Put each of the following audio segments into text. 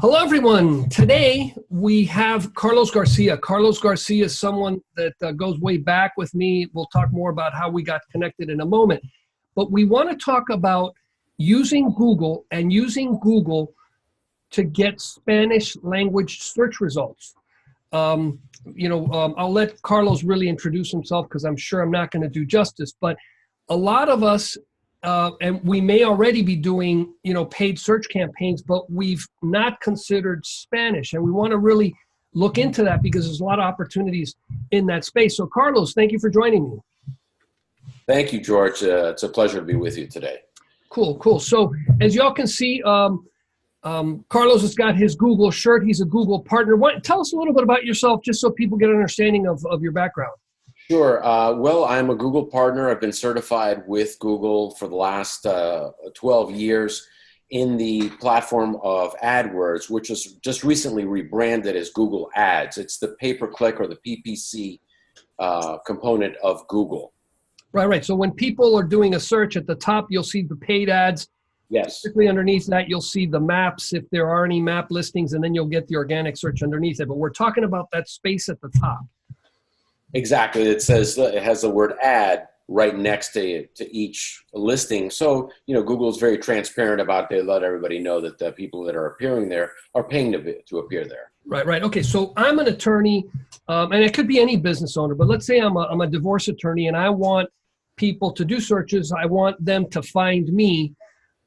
Hello, everyone. Today we have Carlos Garcia. Carlos Garcia is someone that goes way back with me. We'll talk more about how we got connected in a moment. But we want to talk about using Google and using Google to get Spanish language search results. I'll let Carlos really introduce himself because I'm sure I'm not going to do justice. But a lot of us, and we may already be doing, paid search campaigns, but we've not considered Spanish. And we want to really look into that because there's a lot of opportunities in that space. So Carlos, thank you for joining me. Thank you, George. It's a pleasure to be with you today. Cool. So as y'all can see, Carlos has got his Google shirt. He's a Google partner. Tell us a little bit about yourself, just so people get an understanding of your background. Sure. Well, I'm a Google partner. I've been certified with Google for the last 12 years in the platform of AdWords, which is just recently rebranded as Google Ads. It's the pay-per-click or the PPC component of Google. Right. So when people are doing a search at the top, you'll see the paid ads. Yes. Particularly underneath that, you'll see the maps, if there are any map listings, and then you'll get the organic search underneath it. But we're talking about that space at the top. Exactly. It has the word ad right next to each listing. So, Google is very transparent about they let everybody know that the people that are appearing there are paying to appear there. Right. Okay. So I'm an attorney, and it could be any business owner, but let's say I'm a divorce attorney and I want people to do searches. I want them to find me.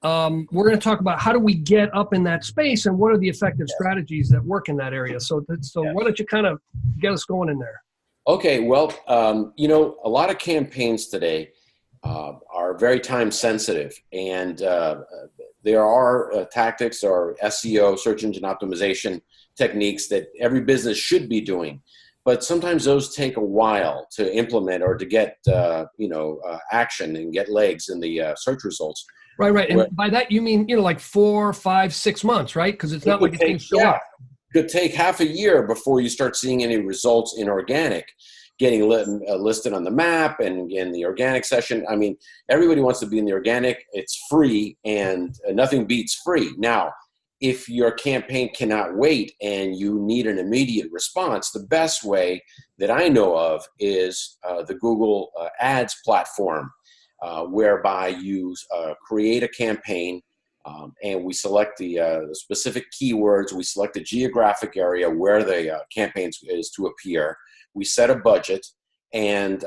We're going to talk about how do we get up in that space and what are the effective strategies that work in that area. So why don't you kind of get us going in there? Okay, well, a lot of campaigns today are very time sensitive, and there are tactics or SEO, search engine optimization techniques that every business should be doing. But sometimes those take a while to implement or to get, action and get legs in the search results. Right. And by that, you mean, like 4, 5, 6 months, right? Because it's not like it's going to show up. Could take half a year before you start seeing any results in organic, getting listed on the map and in the organic session. I mean, everybody wants to be in the organic. It's free, and nothing beats free. Now, if your campaign cannot wait and you need an immediate response, the best way that I know of is the Google Ads platform, whereby you create a campaign. And we select the specific keywords. We select the geographic area where the campaign is to appear. We set a budget and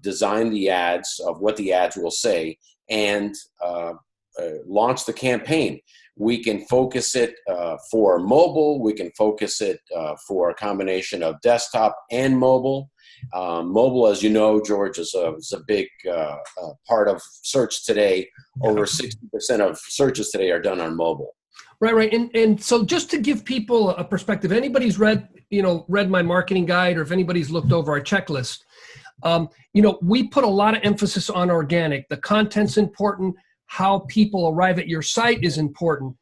design the ads of what the ads will say and launch the campaign. We can focus it for mobile. We can focus it for a combination of desktop and mobile. Mobile, as you know, George, is a big part of search today. Over 60% of searches today are done on mobile. Right. And so just to give people a perspective, anybody's read my marketing guide, or if anybody's looked over our checklist, we put a lot of emphasis on organic. The content's important. How people arrive at your site is important.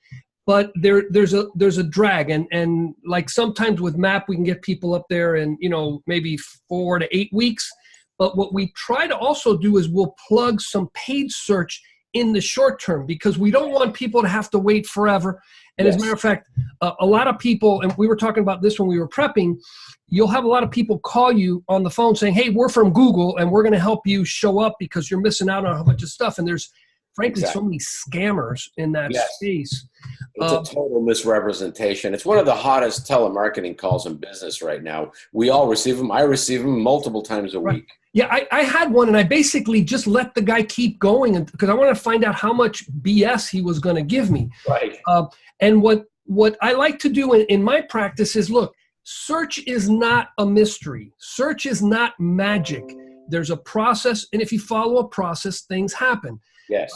But there's a drag, and like sometimes with map we can get people up there in maybe 4 to 8 weeks. But what we try to also do is we'll plug some paid search in the short term because we don't want people to have to wait forever. And As a matter of fact, a lot of people, and we were talking about this when we were prepping, you'll have a lot of people call you on the phone saying, "Hey, we're from Google and we're going to help you show up because you're missing out on a bunch of stuff." And there's frankly so many scammers in that space. It's a total misrepresentation. It's one of the hottest telemarketing calls in business right now. We all receive them. I receive them multiple times a week. Yeah, I had one, and I basically just let the guy keep going because I wanted to find out how much BS he was going to give me. Right. And what I like to do in my practice is, look, search is not a mystery. Search is not magic. There's a process, and if you follow a process, things happen. Yes.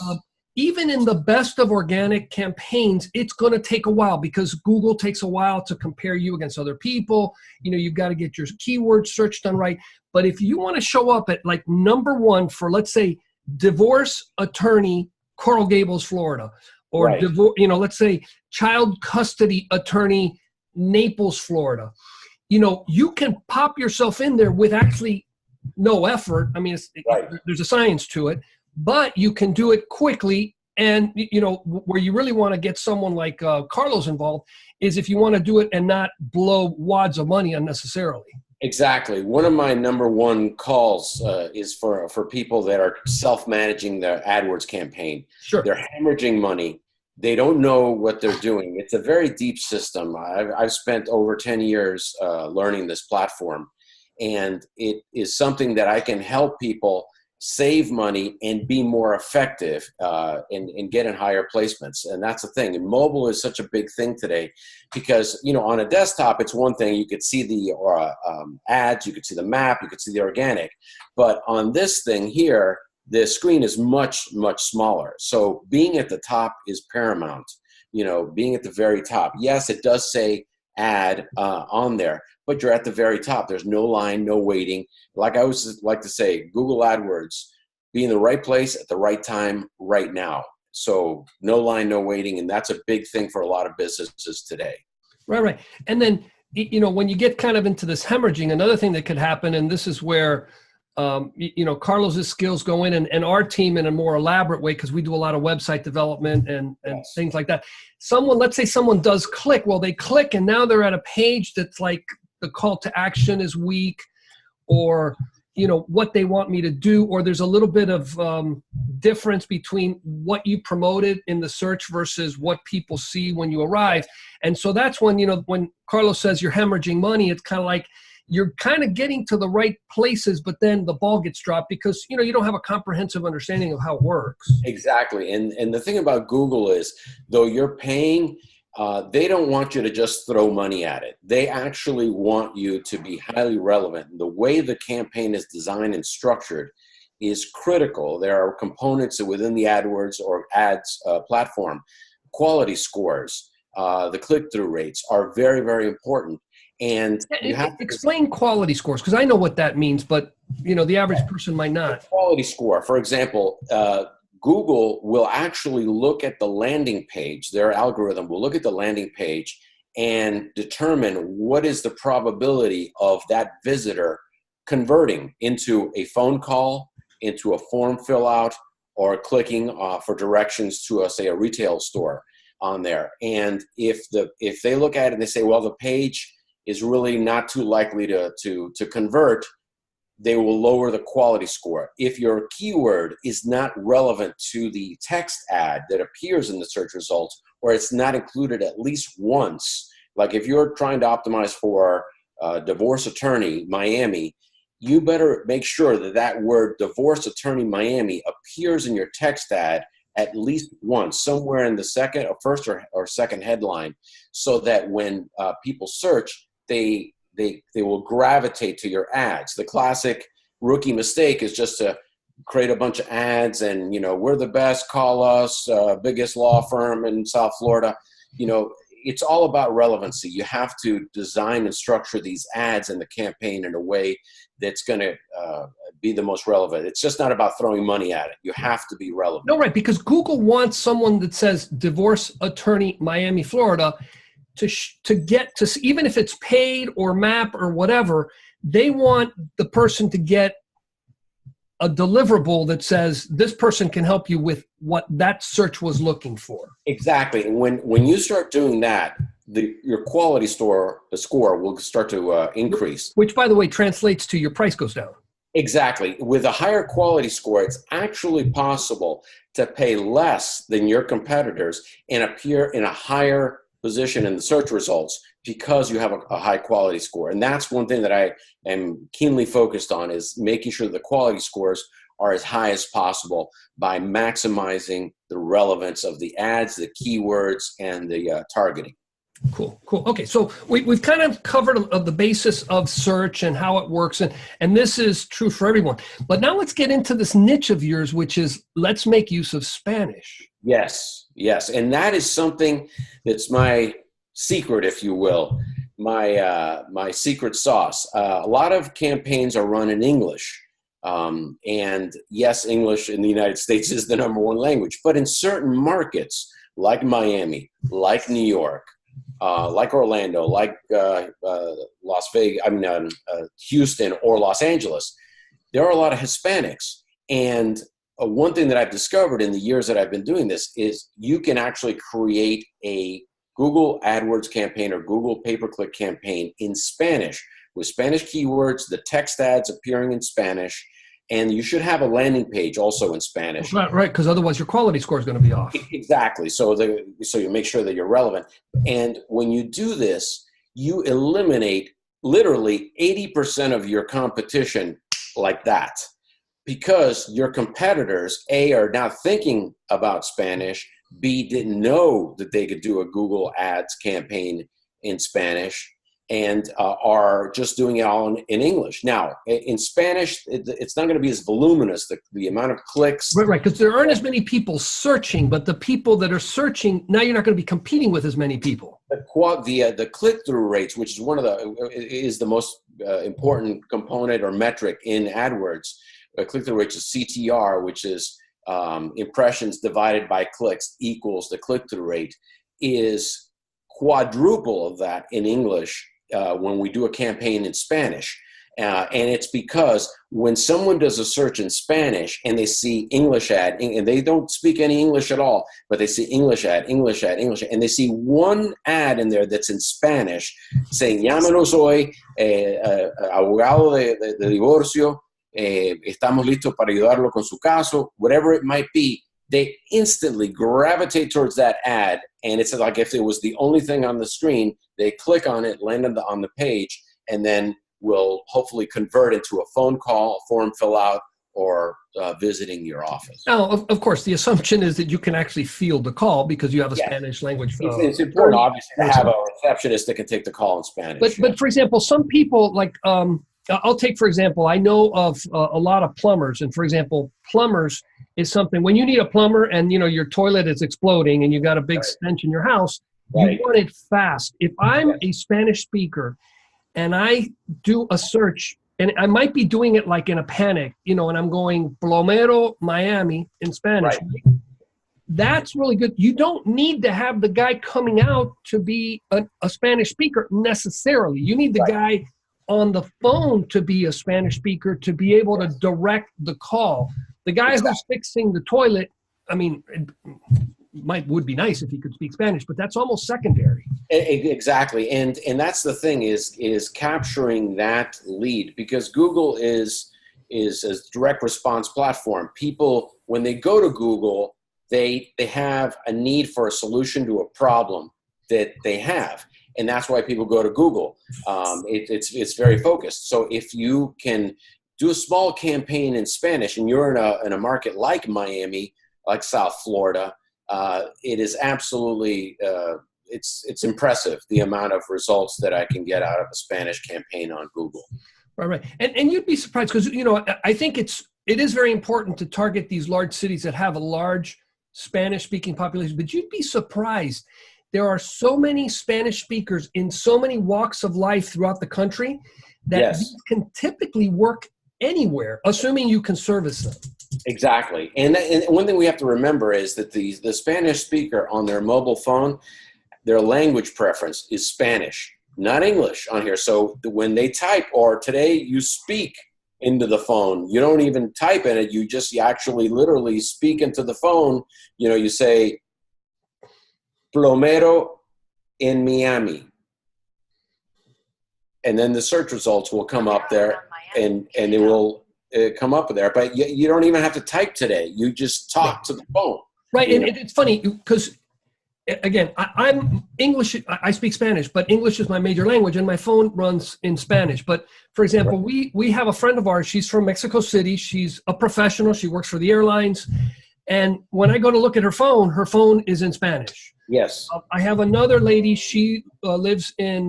Even in the best of organic campaigns, it's going to take a while because Google takes a while to compare you against other people. You've got to get your keyword search done right. But if you want to show up at like number 1 for, let's say, divorce attorney, Coral Gables, Florida, or let's say child custody attorney, Naples, Florida, you can pop yourself in there with actually no effort. I mean, there's a science to it. But you can do it quickly And where you really want to get someone like Carlos involved is if you want to do it and not blow wads of money unnecessarily. Exactly. One of my number one calls is for people that are self-managing their AdWords campaign. Sure. They're hemorrhaging money. They don't know what they're doing. It's a very deep system. I've spent over 10 years learning this platform, and it is something that I can help people save money and be more effective and get in higher placements. And that's the thing. And mobile is such a big thing today because, on a desktop, it's one thing. You could see the ads, you could see the map, you could see the organic. But on this thing here, the screen is much, much smaller. So being at the top is paramount, being at the very top. Yes, it does say ad on there, but you're at the very top. There's no line, no waiting. Like I always like to say, Google AdWords, be in the right place at the right time right now. So no line, no waiting. And that's a big thing for a lot of businesses today. Right. And then, when you get kind of into this hemorrhaging, another thing that could happen, and this is where, Carlos's skills go in and our team in a more elaborate way, because we do a lot of website development and Yes. things like that. Let's say someone does click. Well, they click and now they're at a page that's like the call to action is weak, or what they want me to do, or there's a little bit of difference between what you promoted in the search versus what people see when you arrive. And so that's when, when Carlos says you're hemorrhaging money, it's kind of like you're kind of getting to the right places, but then the ball gets dropped because, you don't have a comprehensive understanding of how it works. Exactly. And the thing about Google is, though you're paying, they don't want you to just throw money at it. They actually want you to be highly relevant. The way the campaign is designed and structured is critical. There are components within the AdWords or ads platform. Quality scores, the click-through rates are very, very important. And you have to explain quality scores, because I know what that means, but the average person might not. Quality score, for example, Google will actually look at the landing page. Their algorithm will look at the landing page and determine what is the probability of that visitor converting into a phone call, into a form fill out, or clicking for directions to say a retail store on there. And if they look at it and they say, well, the page is really not too likely to convert, they will lower the quality score. If your keyword is not relevant to the text ad that appears in the search results, or it's not included at least once, like if you're trying to optimize for divorce attorney Miami, you better make sure that word divorce attorney Miami appears in your text ad at least once, somewhere in the first or second headline, so that when people search, they will gravitate to your ads. The classic rookie mistake is just to create a bunch of ads and, we're the best, call us, biggest law firm in South Florida. It's all about relevancy. You have to design and structure these ads in the campaign in a way that's going to be the most relevant. It's just not about throwing money at it. You have to be relevant. No, right, because Google wants someone that says divorce attorney Miami, Florida, to get to, even if it's paid or map or whatever, they want the person to get a deliverable that says this person can help you with what that search was looking for. Exactly. And when you start doing that, your quality score will start to increase. Which, by the way, translates to your price goes down. Exactly. With a higher quality score, it's actually possible to pay less than your competitors and appear in a higher position in the search results because you have a high quality score. And that's one thing that I am keenly focused on, is making sure the quality scores are as high as possible by maximizing the relevance of the ads, the keywords, and the targeting. Cool. Okay, so we've kind of covered the basis of search and how it works, and this is true for everyone. But now let's get into this niche of yours, which is let's make use of Spanish. Yes, and that is something that's my secret, if you will, my secret sauce. A lot of campaigns are run in English, and yes, English in the United States is the number one language. But in certain markets, like Miami, like New York, like Orlando, like Las Vegas, Houston or Los Angeles, there are a lot of Hispanics, and one thing that I've discovered in the years that I've been doing this is you can actually create a Google AdWords campaign or Google pay-per-click campaign in Spanish with Spanish keywords, the text ads appearing in Spanish, and you should have a landing page also in Spanish. Right, because otherwise your quality score is going to be off. Exactly. So you make sure that you're relevant. And when you do this, you eliminate literally 80% of your competition like that, because your competitors, A, are now thinking about Spanish, B, didn't know that they could do a Google Ads campaign in Spanish, and are just doing it all in English. Now, in Spanish, it's not going to be as voluminous, the amount of clicks. Right, because there aren't as many people searching, but the people that are searching, now you're not going to be competing with as many people. The click-through rates, which is the most important component or metric in AdWords, click-through rates is CTR, which is impressions divided by clicks equals the click-through rate, is quadruple of that in English when we do a campaign in Spanish. And it's because when someone does a search in Spanish and they see English ad, and they don't speak any English at all, but they see English ad, and they see one ad in there that's in Spanish saying, llámanos hoy, abogado de divorcio, estamos listos para ayudarlo con su caso, whatever it might be, they instantly gravitate towards that ad. And it's like if it was the only thing on the screen, they click on it, land on the page, and then will hopefully convert into a phone call, a form fill out, or visiting your office. Now, of course, the assumption is that you can actually field the call because you have a Spanish language. It's important, obviously, to have a receptionist that can take the call in Spanish. But for example, some people like, I'll take, for example, I know of a lot of plumbers. And for example, plumbers is something, when you need a plumber and, your toilet is exploding and you got a big stench in your house, you want it fast. If I'm a Spanish speaker and I do a search, and I might be doing it like in a panic, and I'm going Plomero, Miami in Spanish. Right. That's really good. You don't need to have the guy coming out to be a Spanish speaker necessarily. You need the guy on the phone to be a Spanish speaker to be able to direct the call. The guy who's fixing the toilet, I mean, would be nice if he could speak Spanish, but that's almost secondary. Exactly. And that's the thing is capturing that lead, because Google is a direct response platform. People, when they go to Google, they have a need for a solution to a problem that they have. And that's why people go to Google. It's very focused. So if you can do a small campaign in Spanish and you're in a market like Miami, like South Florida, it is absolutely, it's impressive the amount of results that I can get out of a Spanish campaign on Google. Right. And you'd be surprised because, I think it is very important to target these large cities that have a large Spanish-speaking population, but you'd be surprised. There are so many Spanish speakers in so many walks of life throughout the country that these can typically work anywhere, assuming you can service them. Exactly. And one thing we have to remember is that the Spanish speaker on their mobile phone, their language preference is Spanish, not English on here. So when they type, or today you speak into the phone, you don't even type in it. You actually literally speak into the phone. You say, Plomero in Miami. And then the search results will come up there and it will come up there. But you don't even have to type today. You just talk to the phone. Right. And it's funny because, again, I'm English. I speak Spanish, but English is my major language and my phone runs in Spanish. But for example, we have a friend of ours. She's from Mexico City. She's a professional. She works for the airlines. And when I go to look at her phone is in Spanish. Yes. I have another lady. She lives in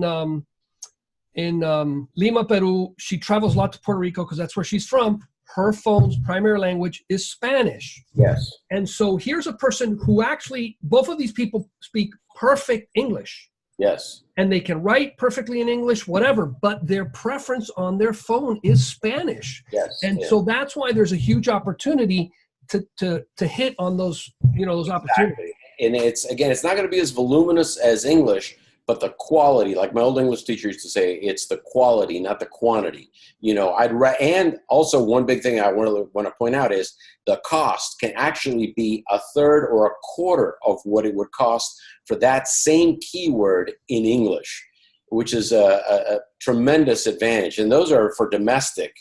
Lima, Peru. She travels a lot to Puerto Rico because that's where she's from. Her phone's primary language is Spanish. Yes. And so here's a person who actually, both of these people speak perfect English. Yes. And they can write perfectly in English, whatever, but their preference on their phone is Spanish. Yes. And so that's why there's a huge opportunity to hit on those, those opportunities. Exactly. And it's not going to be as voluminous as English, but the quality, like my old English teacher used to say, it's the quality, not the quantity. And also one big thing I want to point out is the cost can actually be a third or a quarter of what it would cost for that same keyword in English, which is a tremendous advantage. And those are for domestic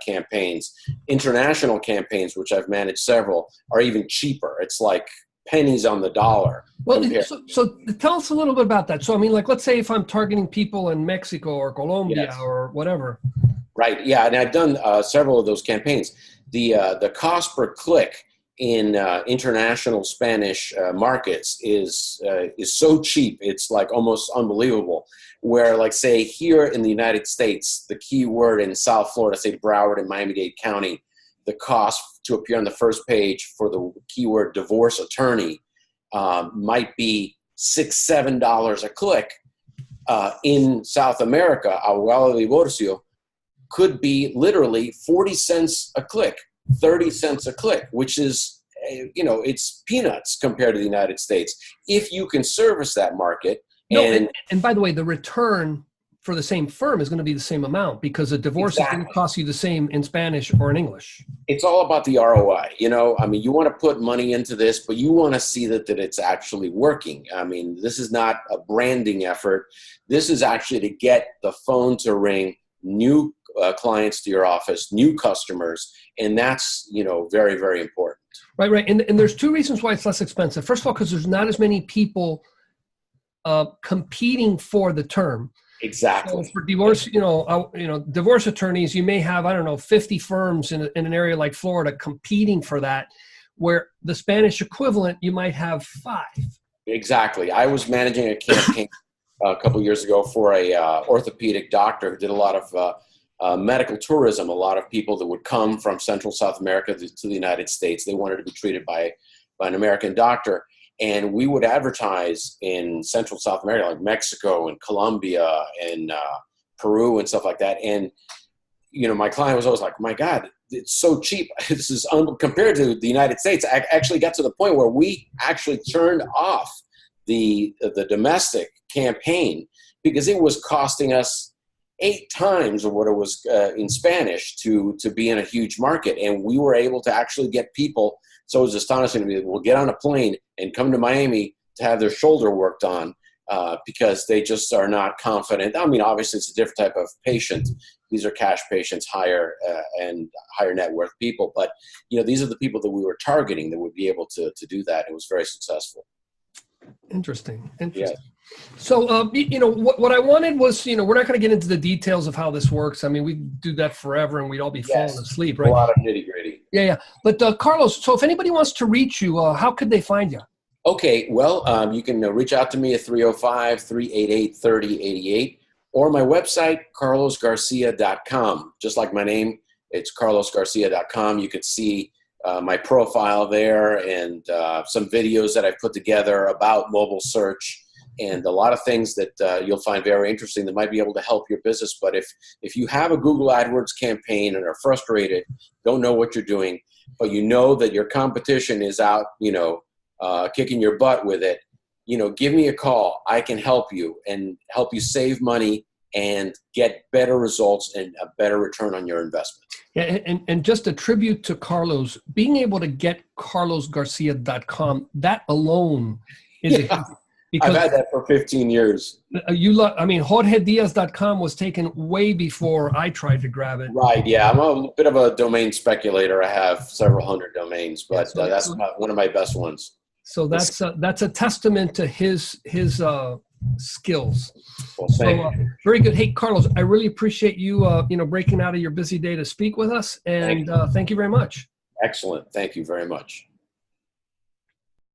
campaigns. International campaigns, which I've managed several, are even cheaper. It's like pennies on the dollar. Well, so tell us a little bit about that. So, I mean, like, let's say if I'm targeting people in Mexico or Colombia, yes, or whatever. Right. Yeah. And I've done several of those campaigns. The cost per click in international Spanish markets is so cheap. It's like almost unbelievable. Where, like, say here in the United States, the keyword in South Florida, say Broward and Miami-Dade County, the cost to appear on the first page for the keyword divorce attorney might be $6-7 a click. In South America, abogado de divorcio could be literally 40 cents a click, 30 cents a click, which is, it's peanuts compared to the United States. If you can service that market. And by the way, the return for the same firm is going to be the same amount, because a divorce is going to cost you the same in Spanish or in English. It's all about the ROI. I mean, you want to put money into this, but you want to see that it's actually working. I mean, this is not a branding effort. This is actually to get the phone to ring, new clients to your office, new customers, and that's, very, very important. Right. And there's two reasons why it's less expensive. First of all, because there's not as many people competing for the term. Exactly. So for divorce, divorce attorneys, you may have, 50 firms in an area like Florida competing for that, where the Spanish equivalent, you might have 5. Exactly. I was managing a campaign a couple of years ago for a orthopedic doctor who did a lot of medical tourism. A lot of people that would come from Central South America to the United States, they wanted to be treated by an American doctor. And we would advertise in Central South America, like Mexico and Colombia and Peru and stuff like that. And, my client was always like, my God, it's so cheap. This is compared to the United States. I actually got to the point where we actually turned off the domestic campaign because it was costing us 8 times of what it was in Spanish to be in a huge market. And we were able to actually get people. So it was astonishing to me that we'll get on a plane and come to Miami to have their shoulder worked on because they just are not confident. I mean, obviously it's a different type of patient. These are cash patients, higher net worth people. But, these are the people that we were targeting that would be able to do that. It was very successful. Interesting. Yeah. So, what I wanted was, we're not going to get into the details of how this works. I mean, we do that forever and we'd all be falling asleep, right? A lot of nitty gritty. Yeah. But Carlos, so if anybody wants to reach you, how could they find you? Okay. Well, you can reach out to me at 305-388-3088 or my website, carlosgarcia.com. Just like my name, it's carlosgarcia.com. You could see my profile there and some videos that I've put together about mobile search and a lot of things that you'll find very interesting that might be able to help your business. But if you have a Google AdWords campaign and are frustrated, don't know what you're doing, but you know that your competition is out, kicking your butt with it, give me a call. I can help you and help you save money and get better results and a better return on your investment. Yeah, and just a tribute to Carlos, being able to get carlosgarcia.com, that alone is I've had that for 15 years. JorgeDiaz.com was taken way before I tried to grab it. Right, yeah. I'm a bit of a domain speculator. I have several hundred domains, but that's one of my best ones. So that's a testament to his skills. Well, thank you. Very good. Hey, Carlos, I really appreciate you, breaking out of your busy day to speak with us, and thank you very much. Excellent. Thank you very much.